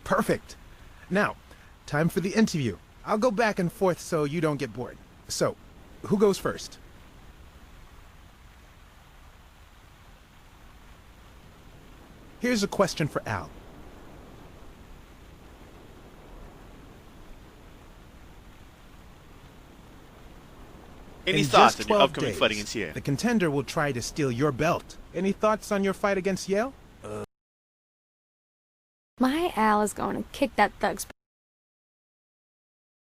Perfect. Now, time for the interview. I'll go back and forth so you don't get bored. So, who goes first? Here's a question for Al. Any In thoughts just on your 12 upcoming days, fight against Yale? the contender will try to steal your belt. Any thoughts on your fight against Yale? My Al is going to kick that thug's.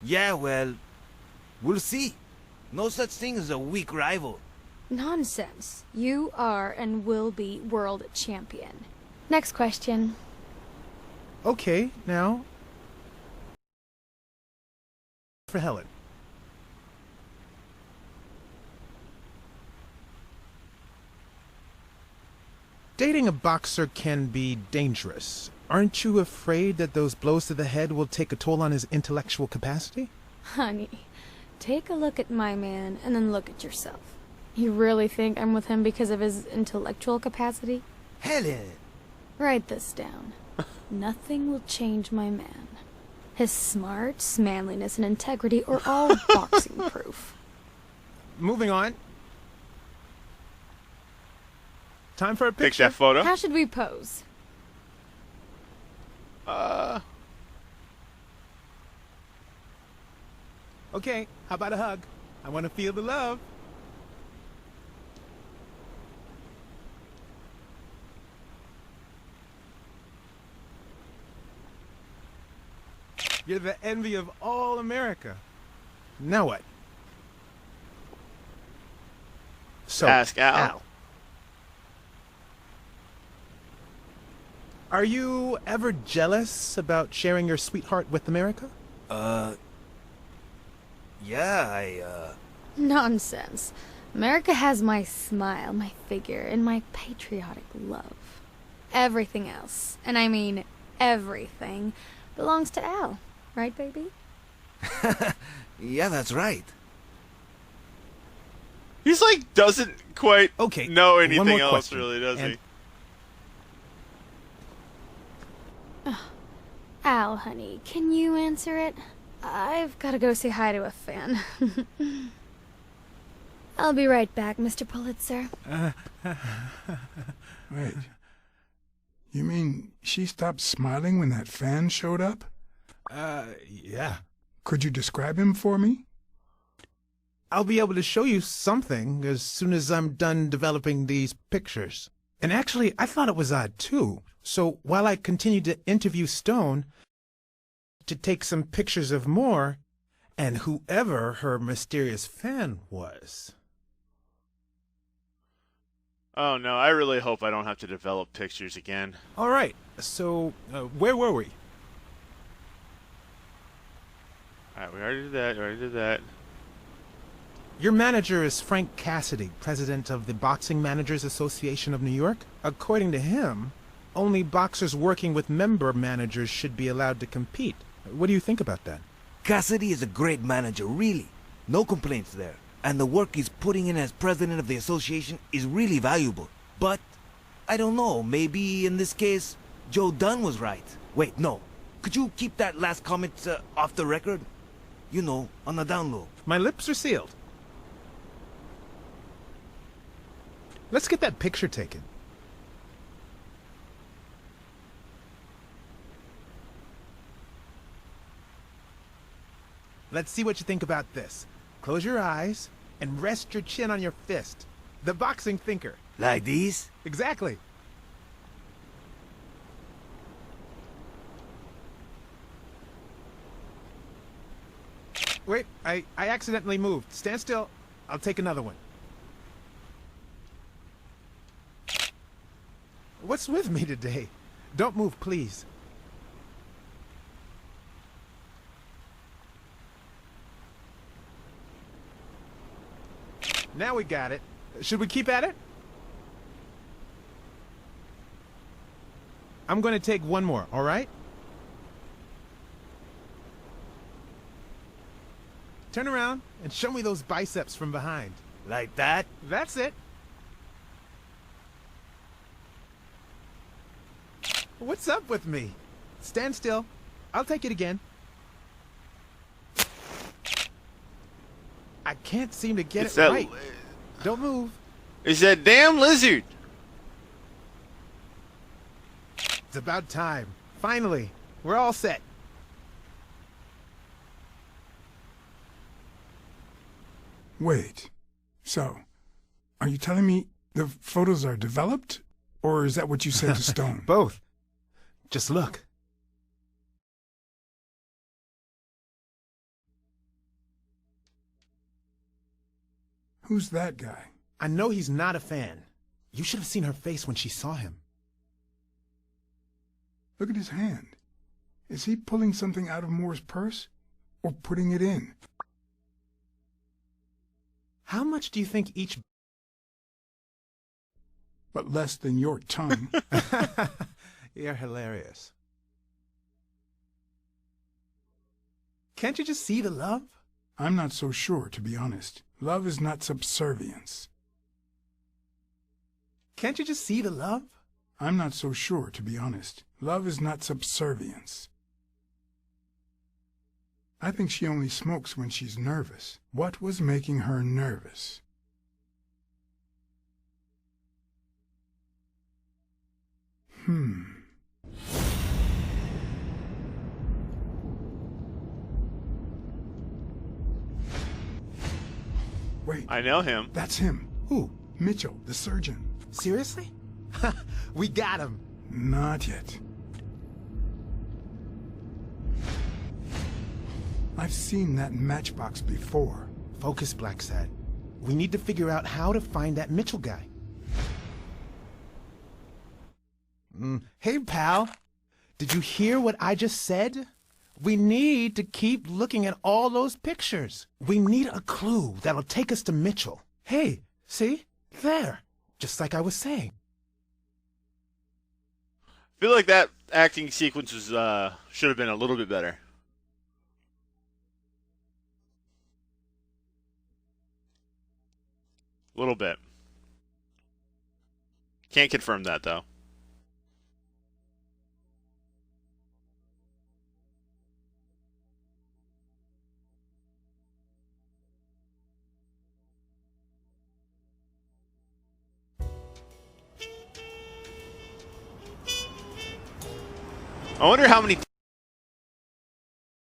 Yeah, well, we'll see. No such thing as a weak rival. Nonsense. You are and will be world champion. Next question. Okay, now... for Helen. Dating a boxer can be dangerous. Aren't you afraid that those blows to the head will take a toll on his intellectual capacity? Honey, take a look at my man and then look at yourself. You really think I'm with him because of his intellectual capacity? Helen! Write this down. Nothing will change my man. His smarts, manliness, and integrity are all boxing proof. Moving on. Time for a Take picture. that photo. How should we pose? Okay, how about a hug? I want to feel the love. You're the envy of all America. Now what? So, Ask Al. Are you ever jealous about sharing your sweetheart with America? Yeah, Nonsense. America has my smile, my figure, and my patriotic love. Everything else, and I mean everything, belongs to Al. Right, baby? Yeah, that's right. He's like, doesn't quite Okay, know one anything more else, question, really, does and- he? Al, honey, can you answer it? I've got to go say hi to a fan. I'll be right back, Mr. Pulitzer. Wait. You mean she stopped smiling when that fan showed up? Yeah. Could you describe him for me? I'll be able to show you something as soon as I'm done developing these pictures. And actually, I thought it was odd, too. So while I continued to interview Stone, to take some pictures of Moore, and whoever her mysterious fan was. Oh no, I really hope I don't have to develop pictures again. All right, so where were we? Alright, we already did that, Your manager is Frank Cassidy, president of the Boxing Managers Association of New York. According to him, only boxers working with member managers should be allowed to compete. What do you think about that? Cassidy is a great manager, really. No complaints there. And the work he's putting in as president of the association is really valuable. But, I don't know, maybe in this case, Joe Dunn was right. Wait, no. Could you keep that last comment off the record? You know, on the down low. My lips are sealed. Let's get that picture taken. Let's see what you think about this. Close your eyes and rest your chin on your fist. The boxing thinker. Like these? Exactly. Wait, I accidentally moved. Stand still. I'll take another one. What's with me today? Don't move, please. Now we got it. Should we keep at it? I'm going to take one more, all right? Turn around and show me those biceps from behind. Like that? That's it. What's up with me? stand still. I'll take it again. I can't seem to get It's it that- right. Don't move. It's that damn lizard. It's about time. Finally, we're all set. Wait. So, are you telling me the photos are developed? Or is that what you said to Stone? Both. Just look. Who's that guy? I know he's not a fan. You should have seen her face when she saw him. Look at his hand. Is he pulling something out of Moore's purse? Or putting it in? How much do you think each... But less than your tongue. You're hilarious. Can't you just see the love? I'm not so sure, to be honest. Love is not subservience. Can't you just see the love? I'm not so sure, to be honest. Love is not subservience. I think she only smokes when she's nervous. What was making her nervous? Wait, I know him. that's him. Who? Mitchell, the surgeon. Seriously? We got him. Not yet. I've seen that matchbox before. Focus, Blacksad. We need to figure out how to find that Mitchell guy. Hey, pal. Did you hear what I just said? We need to keep looking at all those pictures. We need a clue that'll take us to Mitchell. Hey, see? There. Just like I was saying. I feel like that acting sequence was should have been a little bit better. A little bit. Can't confirm that though. I wonder how many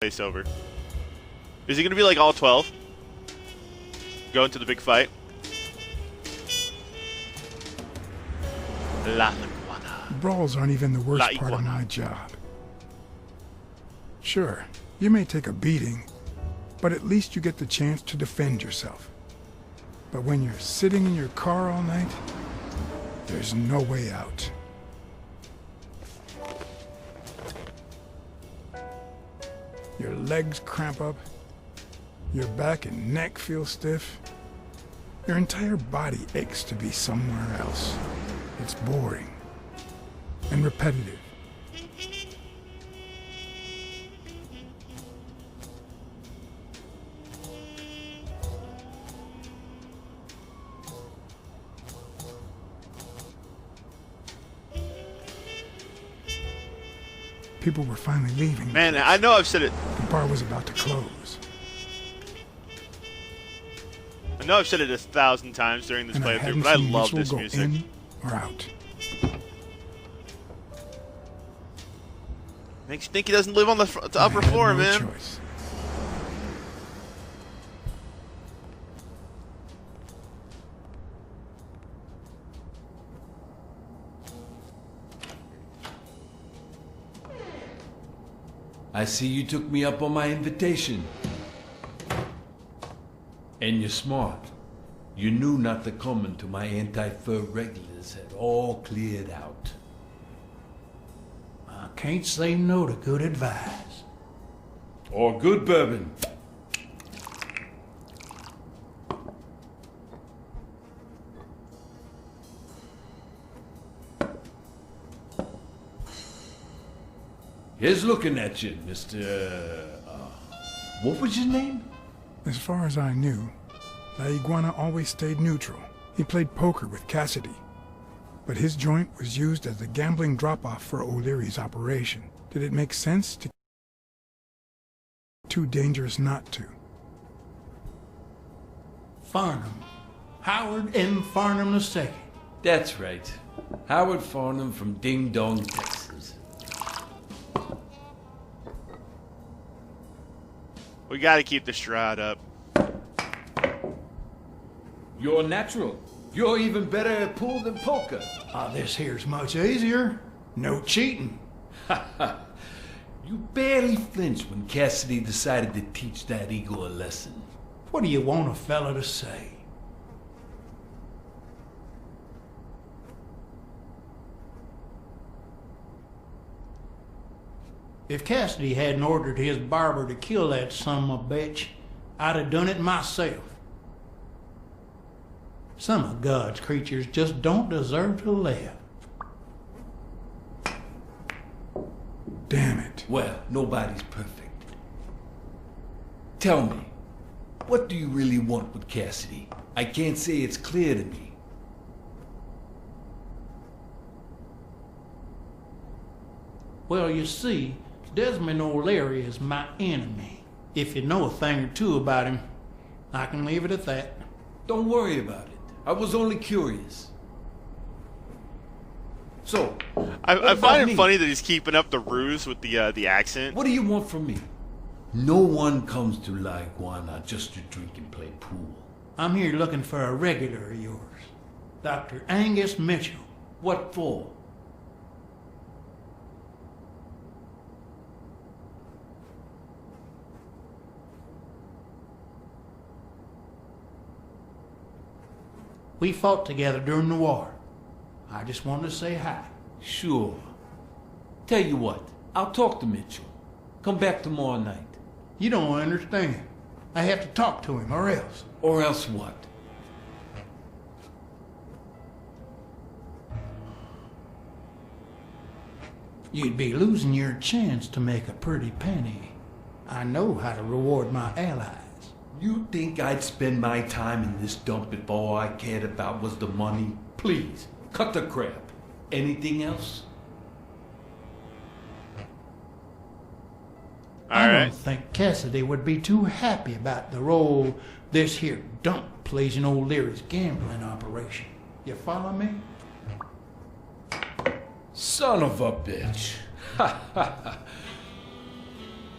place over. Is it going to be like all 12? Go into the big fight? La Iguana. Brawls aren't even the worst La part of iguana. my job. Sure, you may take a beating, but at least you get the chance to defend yourself. But when you're sitting in your car all night, there's no way out. Your legs cramp up, your back and neck feel stiff. Your entire body aches to be somewhere else. It's boring and repetitive. People were finally leaving. Man, I know I've said it. The bar was about to close. I know I've said it 1,000 times during this And I playthrough, hadn't but I seen love Mitchell this go music. in or out. Makes you think he doesn't live on the upper I had floor, no man. choice. I see you took me up on my invitation. And you're smart. You knew not to come until my anti-fur regulars had all cleared out. I can't say no to good advice. Or good bourbon. Here's looking at you, Mr. What was your name? As far as I knew, La Iguana always stayed neutral. He played poker with Cassidy. But his joint was used as the gambling drop-off for O'Leary's operation. Did it make sense to... Too dangerous not to. Farnham. Howard M. Farnham II. That's right. Howard Farnham from Ding Dong, Texas. We gotta keep the Shroud up. You're natural. You're even better at pool than poker. This here's much easier. No cheating. You barely flinched when Cassidy decided to teach that ego a lesson. What do you want a fella to say? If Cassidy hadn't ordered his barber to kill that son of a bitch, I'd have done it myself. Some of God's creatures just don't deserve to live. Damn it. Well, nobody's perfect. Tell me, what do you really want with Cassidy? I can't say it's clear to me. Well, you see, Desmond O'Leary is my enemy. If you know a thing or two about him, I can leave it at that. Don't worry about it. I was only curious. So, I find it funny that he's keeping up the ruse with the accent. what do you want from me? No one comes to La Iguana just to drink and play pool. I'm here looking for a regular of yours, Dr. Angus Mitchell. What for? We fought together during the war. I just wanted to say hi. Sure. Tell you what, I'll talk to Mitchell. Come back tomorrow night. You don't understand. I have to talk to him, or else. Or else what? You'd be losing your chance to make a pretty penny. I know how to reward my allies. You think I'd spend my time in this dump if all I cared about was the money? Please, cut the crap. Anything else? I Alright. don't think Cassidy would be too happy about the role this here dump plays in O'Leary's gambling operation. You follow me? Son of a bitch.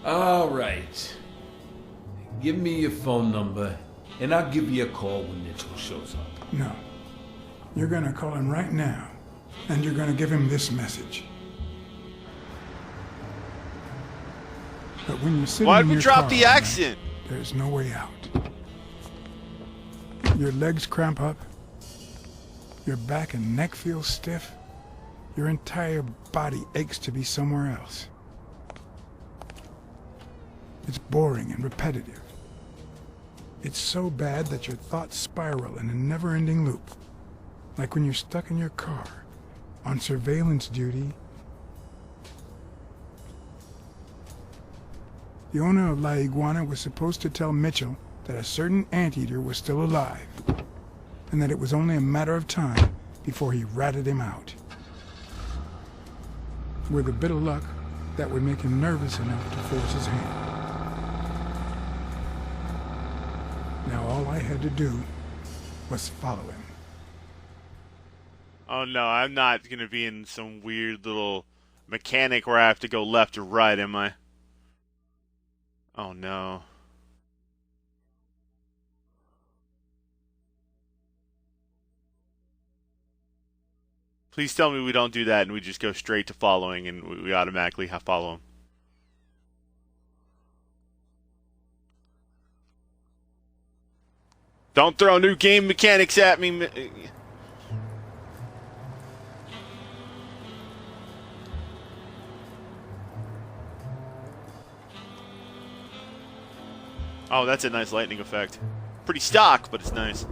All right. Give me your phone number, and I'll give you a call when Mitchell shows up. No. You're gonna call him right now, and you're gonna give him this message. But when you're sitting Why'd in we your drop car the all night, accent? there's no way out. Your legs cramp up. Your back and neck feel stiff. Your entire body aches to be somewhere else. It's boring and repetitive. It's so bad that your thoughts spiral in a never-ending loop. Like when you're stuck in your car, on surveillance duty. The owner of La Iguana was supposed to tell Mitchell that a certain anteater was still alive, and that it was only a matter of time before he ratted him out. With a bit of luck, that would make him nervous enough to force his hand. Now all I had to do was follow him. Oh no, I'm not gonna be in some weird little mechanic where I have to go left or right, am I? Oh no. Please tell me we don't do that and we just go straight to following and we automatically follow him. Don't throw new game mechanics at me. Oh, that's a nice lightning effect. Pretty stock, but it's nice.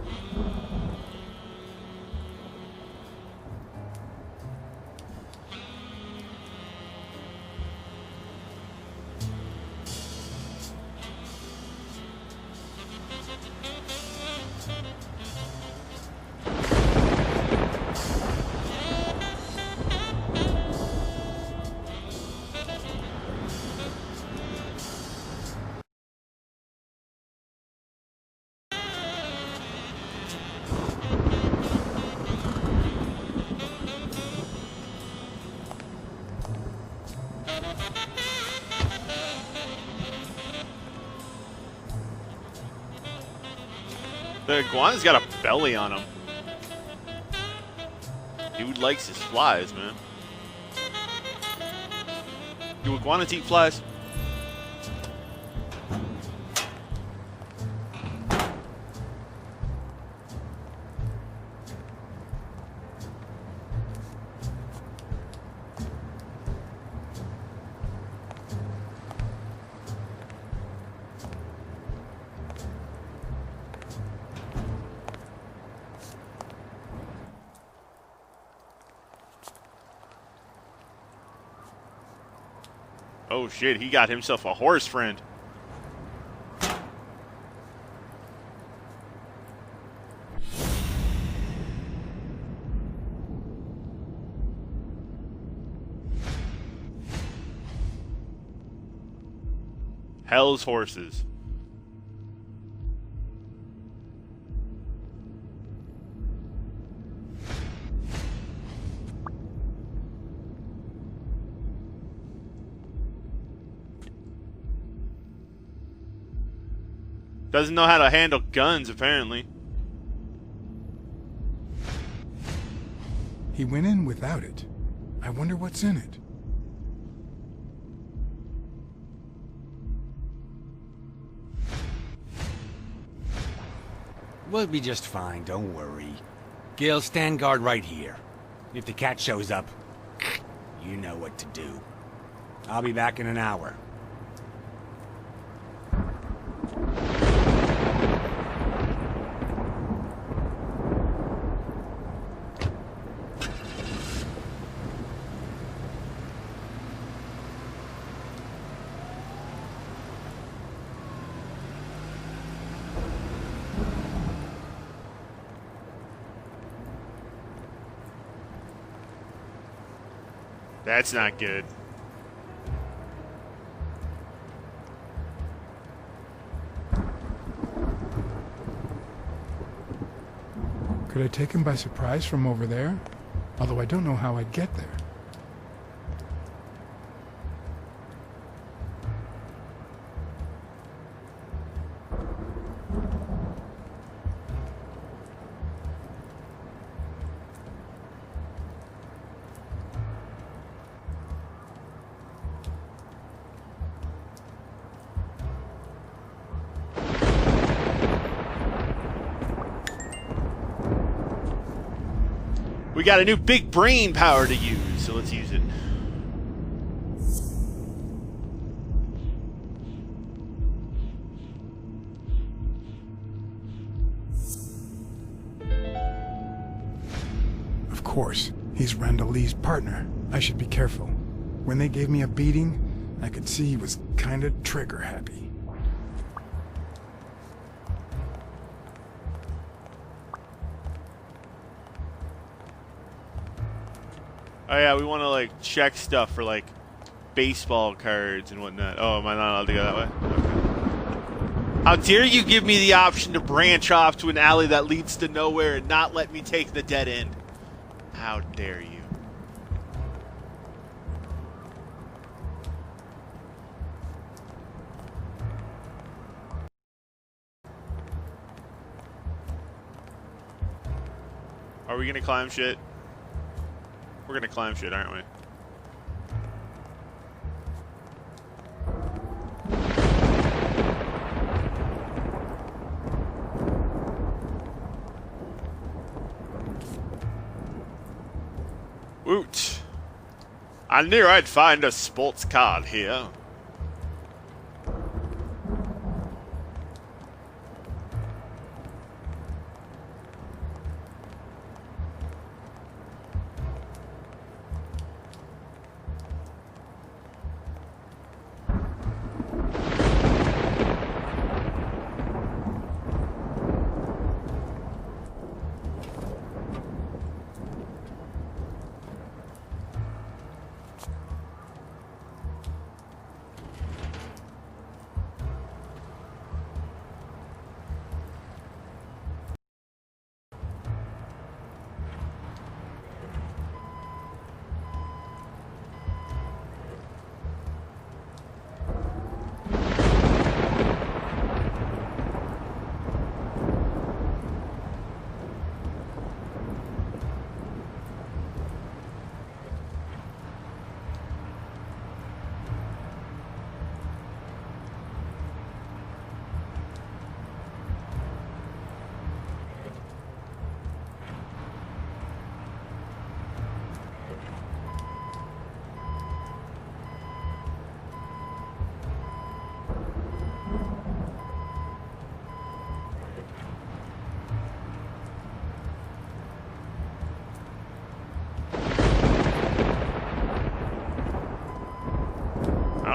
The iguana's got a belly on him. Dude likes his flies, man. Do iguanas eat flies? Oh shit, he got himself a horse friend. Hell's horses. Doesn't know how to handle guns, apparently. He went in without it. I wonder what's in it. We'll be just fine, don't worry. Gil, stand guard right here. If the cat shows up, you know what to do. I'll be back in an hour. That's not good. Could I take him by surprise from over there? Although I don't know how I'd get there. We got a new big brain power to use, so let's use it. Of course, he's Randall Lee's partner. I should be careful. When they gave me a beating, I could see he was kinda trigger happy. Oh yeah, we want to like check stuff for like baseball cards and whatnot. Oh, am I not allowed to go that way? Okay. How dare you give me the option to branch off to an alley that leads to nowhere and not let me take the dead end? How dare you? Are we gonna climb shit? We're gonna climb shit, aren't we? Woot! I knew I'd find a sports card here.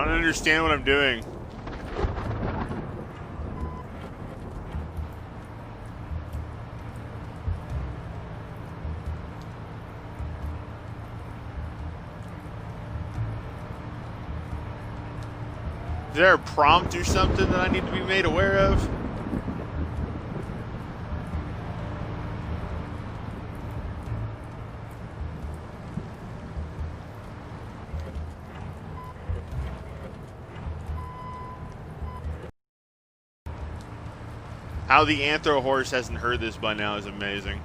don't understand what I'm doing. Is there a prompt or something that I need to be made aware of? How the Anthro horse hasn't heard this by now is amazing.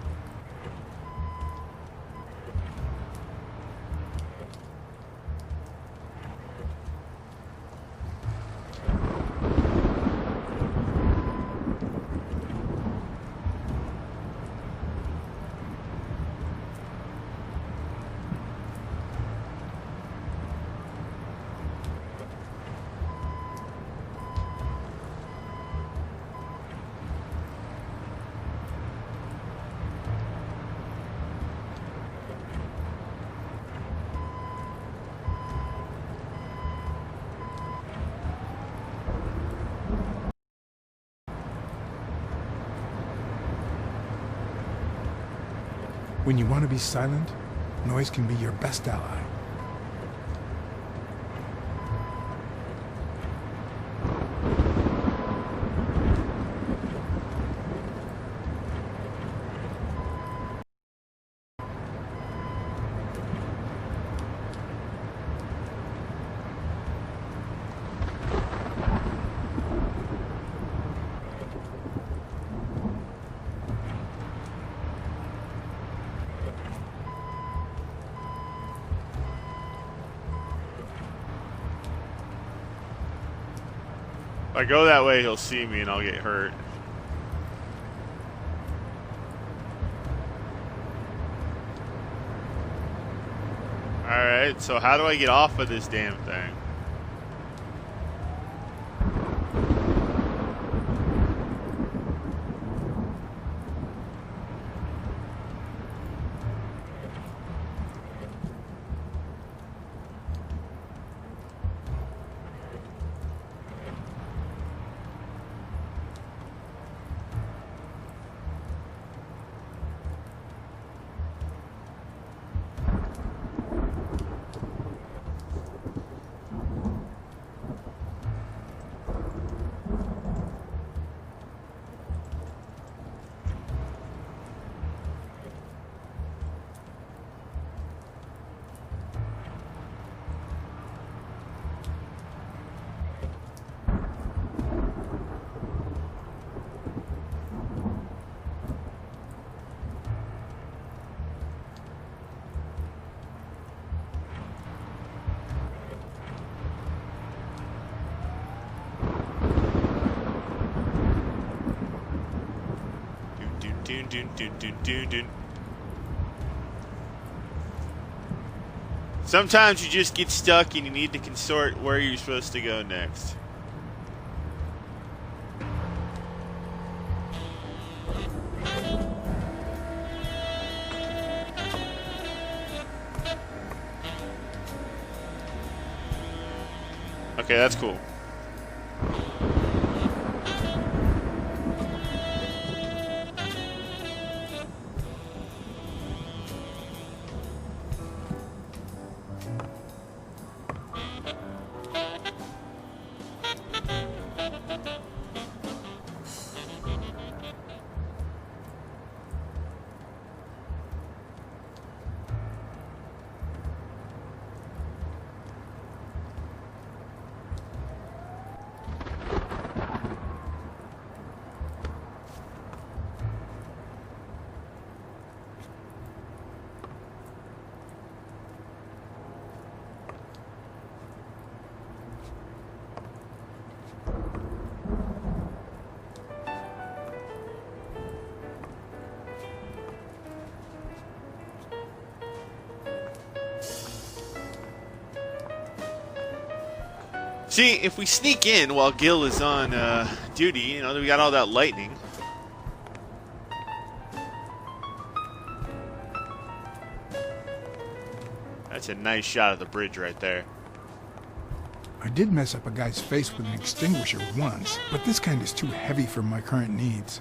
When you want to be silent, noise can be your best ally. If I go that way, he'll see me and I'll get hurt. Alright, so how do I get off of this damn thing? Sometimes you just get stuck and you need to consort where you're supposed to go next. Okay, that's cool. See, if we sneak in while Gil is on duty, you know, we got all that lightning. That's a nice shot of the bridge right there. I did mess up a guy's face with an extinguisher once, but this kind is too heavy for my current needs.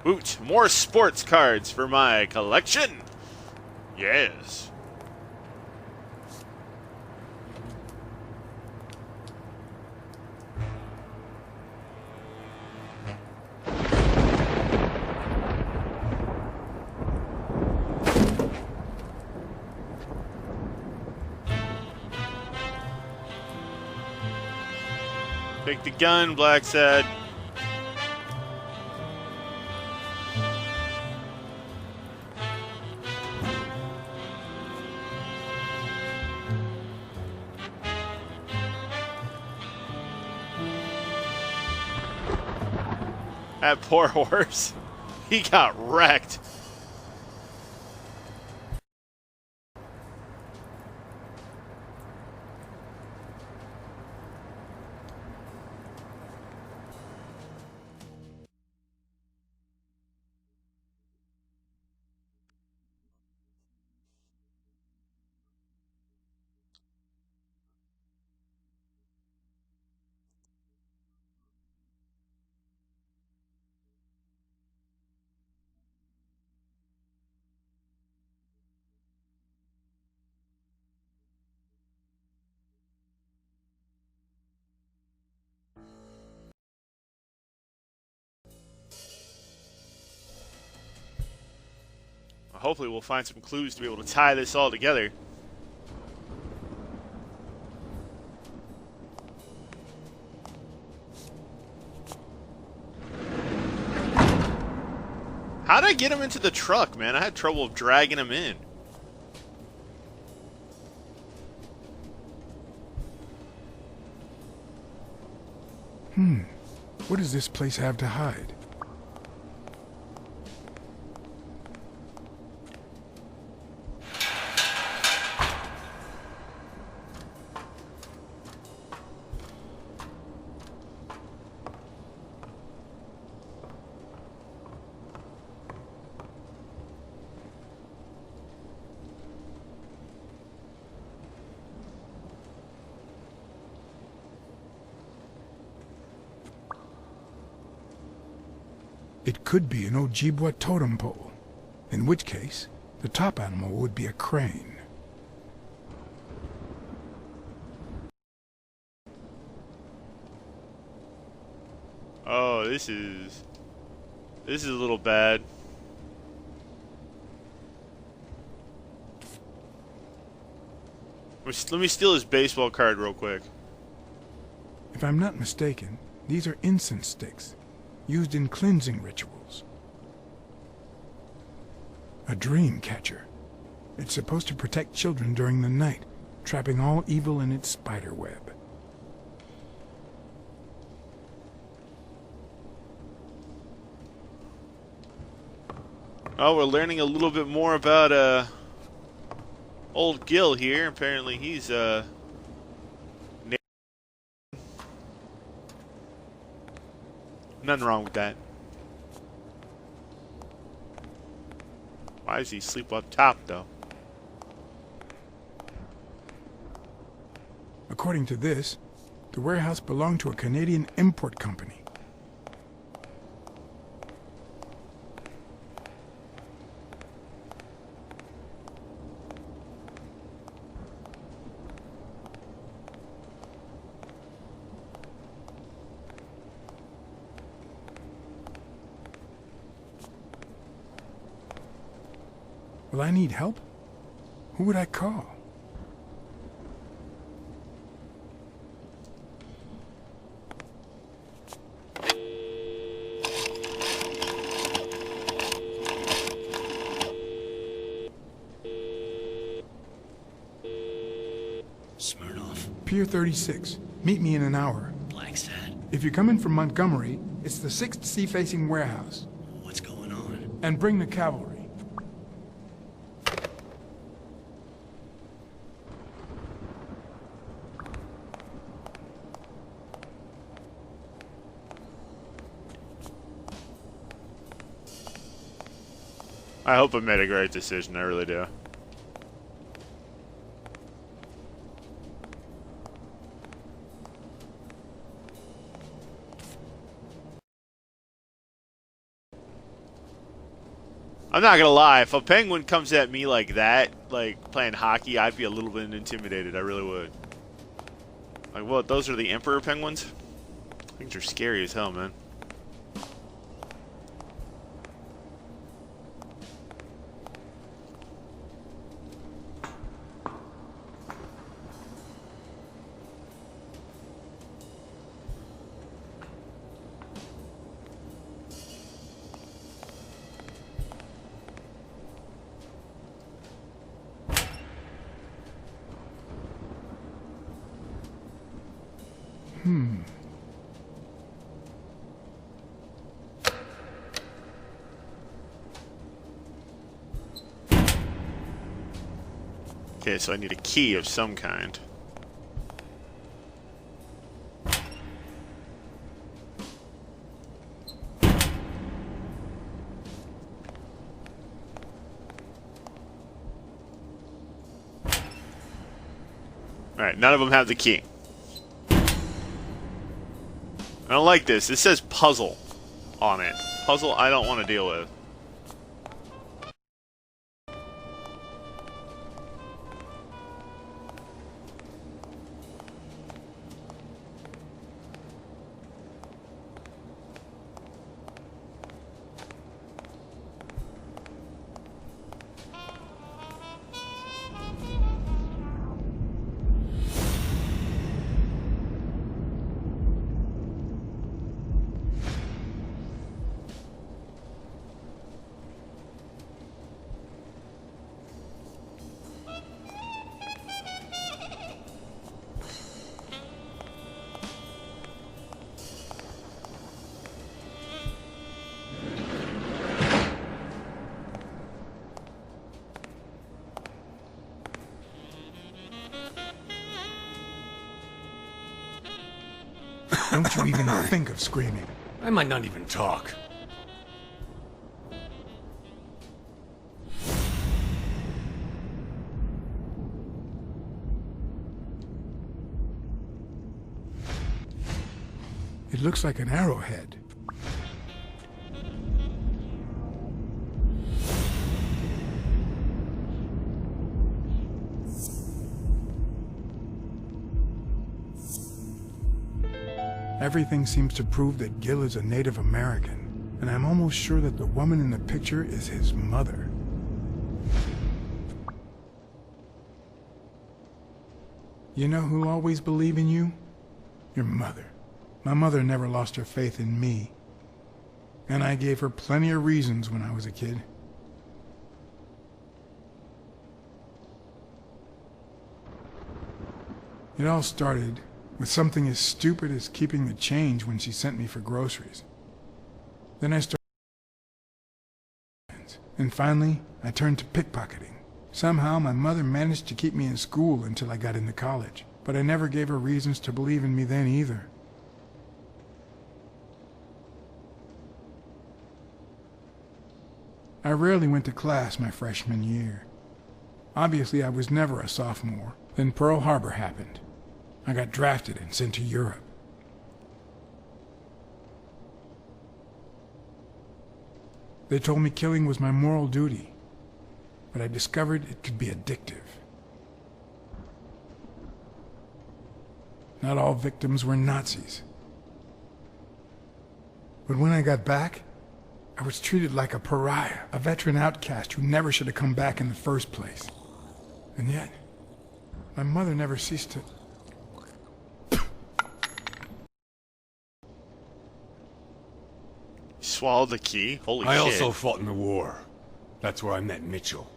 Woot, more sports cards for my collection. Yes. Take the gun, Blacksad. That poor horse. He got wrecked. Hopefully we'll find some clues to be able to tie this all together. How'd I get him into the truck, man? I had trouble dragging him in. What does this place have to hide? It could be an Ojibwa totem pole, in which case, the top animal would be a crane. Oh, this is a little bad. Let me steal his baseball card real quick. If I'm not mistaken, these are incense sticks, used in cleansing rituals. A dream catcher. It's supposed to protect children during the night, trapping all evil in its spider web. Oh, we're learning a little bit more about old Gil here. Apparently he's nothing wrong with that. Why does he sleep up top, though? According to this, the warehouse belonged to a Canadian import company. Will I need help? Who would I call? Smirnoff. Pier 36. Meet me in an hour. Blacksad. If you're coming from Montgomery, it's the 6th sea-facing warehouse. What's going on? And bring the cavalry. I hope I made a great decision, I really do. I'm not gonna lie, if a penguin comes at me like that, like playing hockey, I'd be a little bit intimidated, I really would. Like, what, those are the emperor penguins? Things are scary as hell, man. Okay, so I need a key of some kind. Alright, none of them have the key. I don't like this. It says puzzle on it. Puzzle I don't want to deal with. Don't you even think of screaming. I might not even talk. It looks like an arrowhead. Everything seems to prove that Gil is a Native American, and I'm almost sure that the woman in the picture is his mother. You know who'll always believe in you? Your mother. My mother never lost her faith in me, and I gave her plenty of reasons when I was a kid. It all started with something as stupid as keeping the change when she sent me for groceries. Then I started, and finally, I turned to pickpocketing. Somehow, my mother managed to keep me in school until I got into college, but I never gave her reasons to believe in me then either. I rarely went to class my freshman year. Obviously, I was never a sophomore. Then Pearl Harbor happened. I got drafted and sent to Europe. They told me killing was my moral duty, but I discovered it could be addictive. Not all victims were Nazis. But when I got back, I was treated like a pariah, a veteran outcast who never should have come back in the first place. And yet, my mother never ceased to... Swallowed the key? Holy shit. I also fought in the war. That's where I met Mitchell.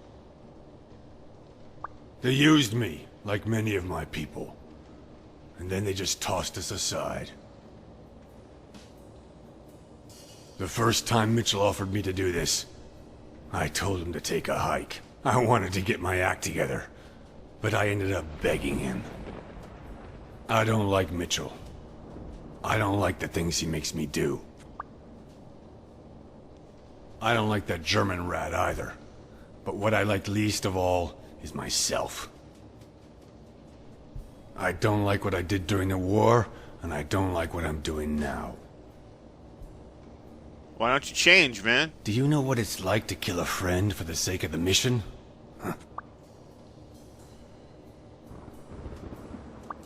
They used me, like many of my people. And then they just tossed us aside. The first time Mitchell offered me to do this, I told him to take a hike. I wanted to get my act together, but I ended up begging him. I don't like Mitchell. I don't like the things he makes me do. I don't like that German rat either. But what I like least of all is myself. I don't like what I did during the war, and I don't like what I'm doing now. Why don't you change, man? Do you know what it's like to kill a friend for the sake of the mission? Huh.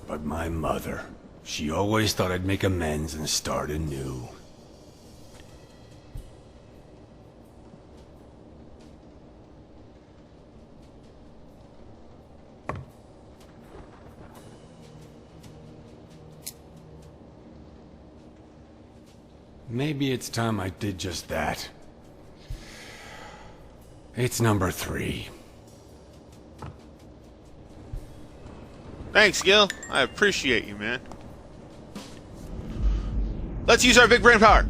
But my mother, she always thought I'd make amends and start anew. Maybe it's time I did just that. It's number 3. Thanks, Gil. I appreciate you, man. Let's use our big brain power.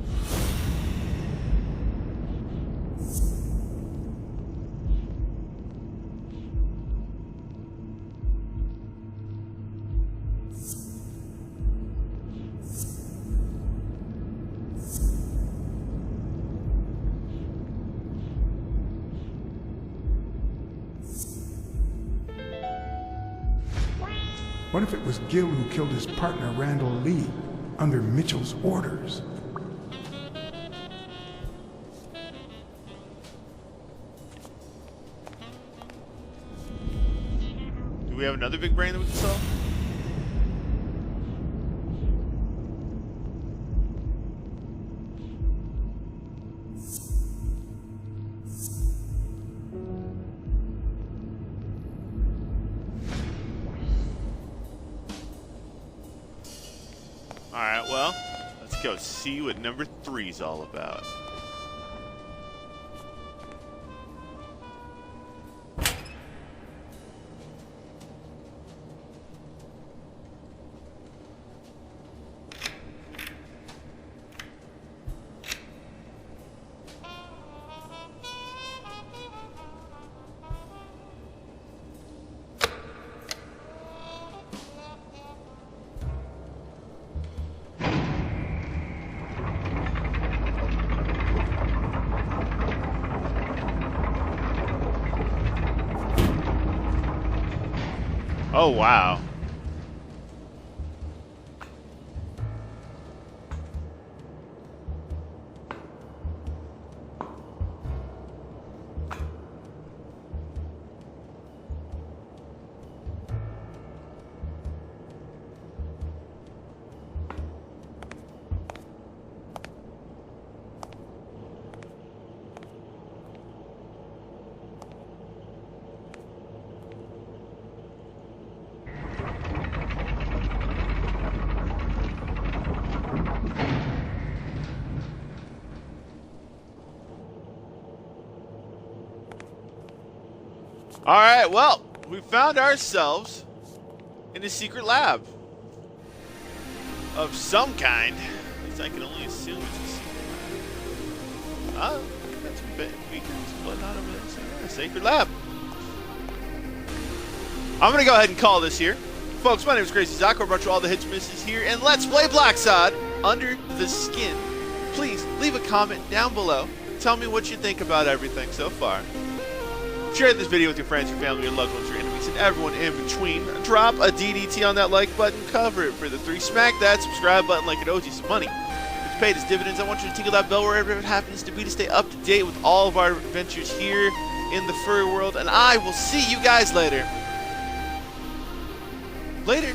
What if it was Gil who killed his partner Randall Lee under Mitchell's orders? Do we have another big brain that we can solve? Alright, well, let's go see what number 3's all about. Oh, wow. Alright, well, we found ourselves in a secret lab of some kind. At least I can only assume it's a secret lab. Oh, that's a bit weaker. Split out of it. So, yeah, a sacred lab. I'm going to go ahead and call this here. Folks, my name is Crazy Zach. I brought you all the hits and misses here. And let's play Blacksad Under the Skin. Please leave a comment down below. Tell me what you think about everything so far. Share this video with your friends, your family, your loved ones, your enemies, and everyone in between. Drop a DDT on that like button, cover it for the 3. Smack that subscribe button like it owes you some money. If you paid us dividends, I want you to tinkle that bell wherever it happens to be to stay up to date with all of our adventures here in the furry world. And I will see you guys later. Later.